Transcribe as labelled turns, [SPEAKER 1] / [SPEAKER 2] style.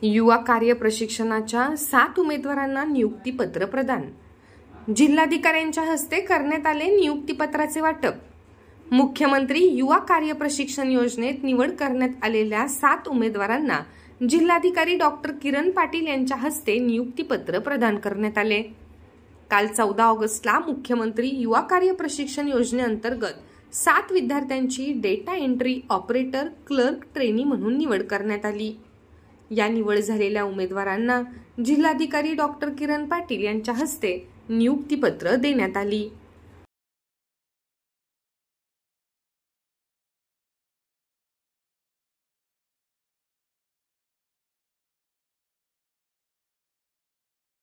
[SPEAKER 1] युवा कार्य प्रशिक्षणाच्या 7 उमेदवारांना नियुक्तीपत्र प्रदान। जिल्हाधिकाऱ्यांच्या हस्ते करण्यात आले नियुक्तीपत्राचे वाटप। मुख्यमंत्री युवा कार्य प्रशिक्षण योजनेत निवड करण्यात आलेल्या 7 उमेदवारांना जिल्हाधिकारी डॉक्टर किरण पाटील यांच्या हस्ते नियुक्तीपत्र प्रदान करण्यात आले। काल 14 ऑगस्टला मुख्यमंत्री युवा कार्य प्रशिक्षण योजनेअंतर्गत 7 विद्यार्थ्यांची data entry operator clerk trainee म्हणून निवड करण्यात आली। या निवड झालेल्या उमेदवारांना जिल्हाधिकारी डॉक्टर किरण पाटील यांच्या हस्ते नियुक्तीपत्र देण्यात आली।